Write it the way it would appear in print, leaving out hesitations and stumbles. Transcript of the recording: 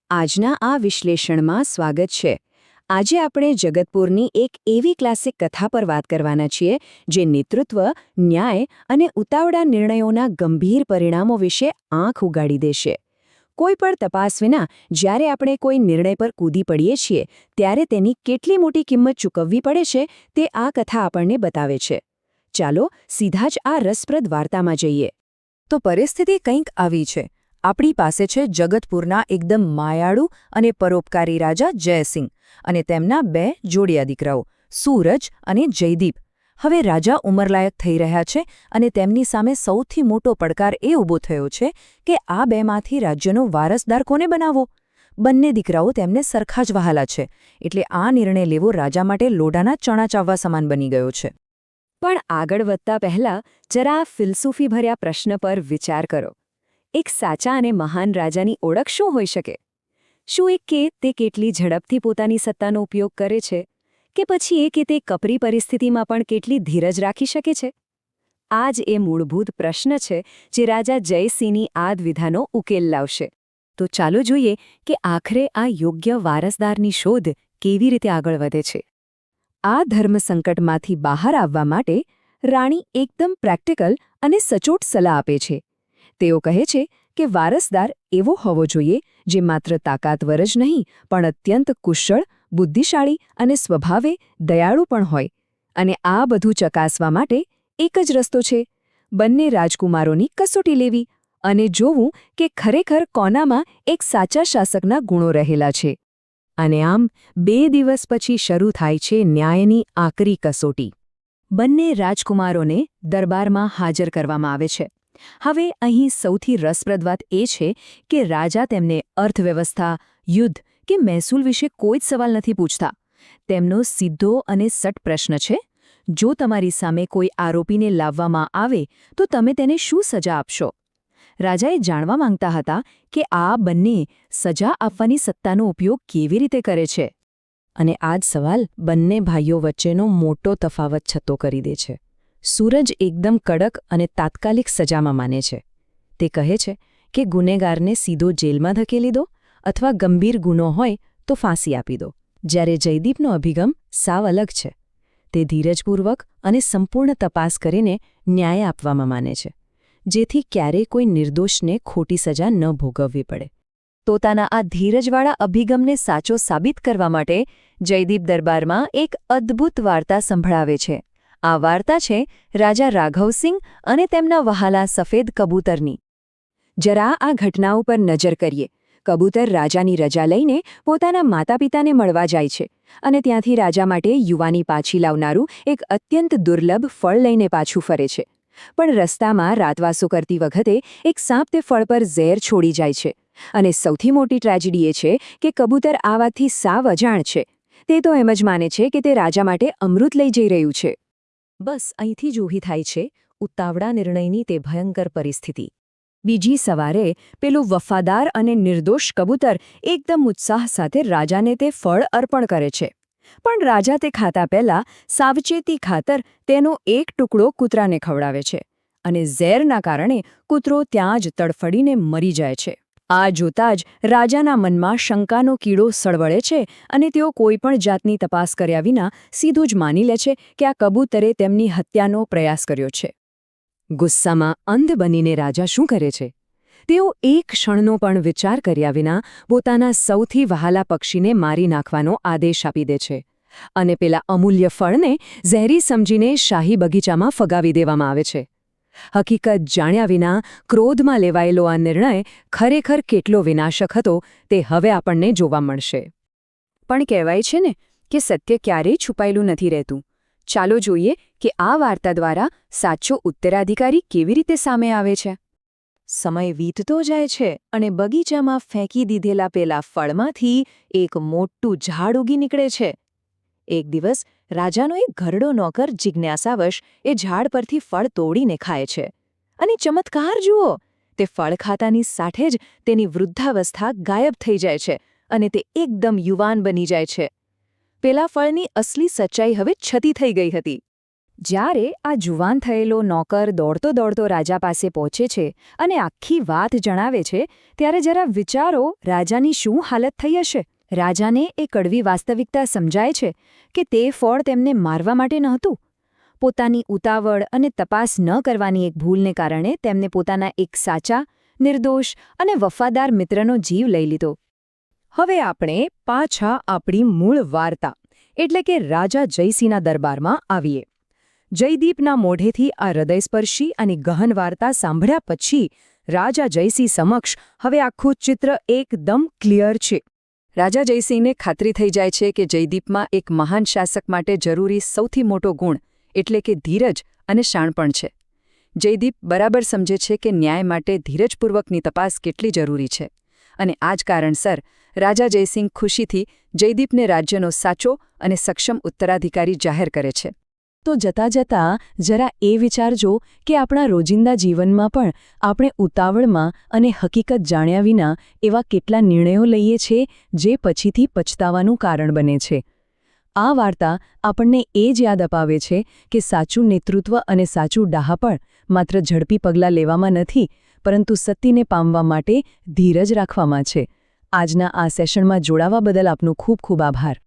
આજના આ વિશ્લેષણમાં સ્વાગત છે. આજે આપણે જગતપુરની એક એવી ક્લાસિક કથા પર વાત કરવાના છીએ જે નેતૃત્વ, ન્યાય અને ઉતાવળા નિર્ણયોના ગંભીર પરિણામો વિશે આંખ ઉગાડી દેશે. કોઈ પણ તપાસ વિના જ્યારે આપણે કોઈ નિર્ણય પર કૂદી પડીએ છીએ ત્યારે તેની કેટલી મોટી કિંમત ચૂકવવી પડે છે તે આ કથા આપણને બતાવે છે. ચાલો સીધા જ આ રસપ્રદ વાર્તામાં જઈએ. તો પરિસ્થિતિ કંઈક આવી છે. આપણી પાસે છે જગતપુરના એકદમ માયાળુ અને પરોપકારી રાજા જયસિંહ અને તેમના બે જોડિયા દીકરાઓ સૂરજ અને જયદીપ. હવે રાજા ઉંમરલાયક થઈ રહ્યા છે અને તેમની સામે સૌથી મોટો પડકાર એ ઊભો થયો છે કે આ બેમાંથી રાજ્યનો વારસદાર કોને બનાવવો. બંને દીકરાઓ તેમને સરખા જ વહાલા છે, એટલે આ નિર્ણય લેવો રાજા માટે લોઢાના ચણા ચાવવા સમાન બની ગયો છે. પણ આગળ વધતા પહેલા જરા આ ફિલસૂફીભર્યા પ્રશ્ન પર વિચાર કરો. એક સાચા અને મહાન રાજાની ઓળખ શું હોઈ શકે? શું એ કે તે કેટલી ઝડપથી પોતાની સત્તાનો ઉપયોગ કરે છે, કે પછી એ કે તે કપરી પરિસ્થિતિમાં પણ કેટલી ધીરજ રાખી શકે છે? આ જ એ મૂળભૂત પ્રશ્ન છે જે રાજા જયસિંહની આ દ્વિધાનો ઉકેલ લાવશે. તો ચાલો જોઈએ કે આખરે આ યોગ્ય વારસદારની શોધ કેવી રીતે આગળ વધે છે. આ ધર્મ સંકટમાંથી બહાર આવવા માટે રાણી એકદમ પ્રેક્ટિકલ અને સચોટ સલાહ આપે છે. તેઓ કહે છે કે વારસદાર એવો હોવો જોઈએ જે માત્ર તાકાતવર જ નહીં પણ અત્યંત કુશળ, બુદ્ધિશાળી અને સ્વભાવે દયાળુ પણ હોય. અને આ બધું ચકાસવા માટે એક જ રસ્તો છે: બંને રાજકુમારોની કસોટી લેવી અને જોવું કે ખરેખર કોનામાં એક સાચા શાસકના ગુણો રહેલા છે. અને આમ 2 દિવસ પછી શરૂ થાય છે ન્યાયની આકરી કસોટી. બંને રાજકુમારોને દરબારમાં હાજર કરવામાં આવે છે. હવે અહીં સૌથી રસપ્રદ વાત એ છે કે રાજા તેમને અર્થવ્યવસ્થા, યુદ્ધ કે મહેસૂલ વિશે કોઈ જ સવાલ નથી પૂછતા. તેમનો સીધો અને સટ પ્રશ્ન છે: જો તમારી સામે કોઈ આરોપીને લાવવામાં આવે તો તમે તેને શું સજા આપશો? રાજાએ જાણવા માંગતા હતા કે આ બંને સજા આપવાની સત્તાનો ઉપયોગ કેવી રીતે કરે છે. અને આ જ સવાલ બંને ભાઈઓ વચ્ચેનો મોટો તફાવત છતો કરી દે છે. સૂરજ એકદમ કડક અને તાત્કાલિક સજામાં માને છે. તે કહે છે કે ગુનેગારને સીધો જેલમાં ધકેલી દો અથવા ગંભીર ગુનો હોય તો ફાંસી આપી દો. જ્યારે જયદીપનો અભિગમ સાવ અલગ છે. તે ધીરજપૂર્વક અને સંપૂર્ણ તપાસ કરીને ન્યાય આપવામાં માને છે, જેથી ક્યારેય કોઈ નિર્દોષને ખોટી સજા ન ભોગવવી પડે. પોતાના આ ધીરજવાળા અભિગમને સાચો સાબિત કરવા માટે જયદીપ દરબારમાં એક અદ્ભુત વાર્તા સંભળાવે છે. આ વાર્તા છે રાજા રાઘવસિંહ અને તેમના વહાલા સફેદ કબૂતરની. જરા આ ઘટનાઓ પર નજર કરીએ. કબૂતર રાજાની રજા લઈને પોતાના માતાપિતાને મળવા જાય છે અને ત્યાંથી રાજા માટે યુવાની પાછી લાવનારું એક અત્યંત દુર્લભ ફળ લઈને પાછું ફરે છે. પણ રસ્તામાં રાતવાસો કરતી વખતે એક સાપ તે ફળ પર ઝેર છોડી જાય છે. અને સૌથી મોટી ટ્રેજેડી એ છે કે કબૂતર આ વાતથી સાવ અજાણ છે. તે તો એમ જ માને છે કે તે રાજા માટે અમૃત લઈ જઈ રહ્યું છે. બસ અહીંથી જ ઊભી થાય છે ઉતાવળા નિર્ણયની તે ભયંકર પરિસ્થિતિ. બીજી સવારે પેલું વફાદાર અને નિર્દોષ કબૂતર એકદમ ઉત્સાહ સાથે રાજાને તે ફળ અર્પણ કરે છે. પણ રાજા તે ખાતા પહેલા સાવચેતી ખાતર તેનો એક ટુકડો કૂતરાને ખવડાવે છે અને ઝેરના કારણે કૂતરો ત્યાં જ તડફડીને મરી જાય છે. આ જોતાં જ રાજાના મનમાં શંકાનો કીડો સળવળે છે અને તેઓ કોઈપણ જાતની તપાસ કર્યા વિના સીધું જ માની લે છે કે આ કબૂતરે તેમની હત્યાનો પ્રયાસ કર્યો છે. ગુસ્સામાં અંધ બનીને રાજા શું કરે છે? તેઓ એક ક્ષણનો પણ વિચાર કર્યા વિના પોતાના સૌથી વહાલા પક્ષીને મારી નાખવાનો આદેશ આપી દે છે અને પેલા અમૂલ્ય ફળને ઝેરી સમજીને શાહી બગીચામાં ફગાવી દેવામાં આવે છે. હકીકત જાણ્યા વિના ક્રોધમાં લેવાયેલો આ નિર્ણય ખરેખર કેટલો વિનાશક હતો તે હવે આપણને જોવા મળશે. પણ કહેવાય છે ને કે સત્ય ક્યારેય છુપાયેલું નથી રહેતું. ચાલો જોઈએ કે આ વાર્તા દ્વારા સાચો ઉત્તરાધિકારી કેવી રીતે સામે આવે છે. સમય વીતતો જાય છે અને બગીચામાં ફેંકી દીધેલા પેલા ફળમાંથી એક મોટું ઝાડ ઉગી નીકળે છે. એક દિવસ રાજાનો એક ઘરડો નોકર જિજ્ઞાસાવશ એ ઝાડ પરથી ફળ તોડીને ખાય છે. અને ચમત્કાર જુઓ! તે ફળ ખાતાની સાથે જ તેની વૃદ્ધાવસ્થા ગાયબ થઈ જાય છે અને તે એકદમ યુવાન બની જાય છે. પેલા ફળની અસલી સચ્ચાઈ હવે છતી થઈ ગઈ હતી. જ્યારે આ જુવાન થયેલો નોકર દોડતો દોડતો રાજા પાસે પહોંચે છે અને આખી વાત જણાવે છે ત્યારે જરા વિચારો રાજાની શું હાલત થઈ હશે. રાજાને એ કડવી વાસ્તવિકતા સમજાય છે કે તે ફળ તેમને મારવા માટે નહોતું. પોતાની ઉતાવળ અને તપાસ ન કરવાની એક ભૂલને કારણે તેમને પોતાના એક સાચા, નિર્દોષ અને વફાદાર મિત્રનો જીવ લઈ લીધો. હવે આપણે પાછા આપણી મૂળ વાર્તા એટલે કે રાજા જયસિંહના દરબારમાં આવીએ. જયદીપના મોઢેથી આ હૃદયસ્પર્શી અને ગહન વાર્તા સાંભળ્યા પછી રાજા જયસિંહ સમક્ષ હવે આખું ચિત્ર એકદમ ક્લિયર છે. રાજા જયસિંહને ખાતરી થઈ જાય છે કે જયદીપમાં એક મહાન શાસક માટે જરૂરી સૌથી મોટો ગુણ એટલે કે ધીરજ અને શાણપણ છે. જયદીપ બરાબર સમજે છે કે ન્યાય માટે ધીરજપૂર્વકની તપાસ કેટલી જરૂરી છે અને આ જ કારણસર રાજા જયસિંહ ખુશીથી જયદીપને રાજ્યનો સાચો અને સક્ષમ ઉત્તરાધિકારી જાહેર કરે છે. તો જતાં જતાં જરા એ વિચારજો કે આપણા રોજિંદા જીવનમાં પણ આપણે ઉતાવળમાં અને હકીકત જાણ્યા વિના એવા કેટલા નિર્ણયો લઈએ છીએ જે પછીથી પછતાવાનું કારણ બને છે. આ વાર્તા આપણને એ જ યાદ અપાવે છે કે સાચું નેતૃત્વ અને સાચું ડહાપણ માત્ર ઝડપી પગલાં લેવામાં નથી પરંતુ સત્યને પામવા માટે ધીરજ રાખવામાં છે. આજના આ સેશનમાં જોડાવા બદલ આપનો ખૂબ ખૂબ આભાર.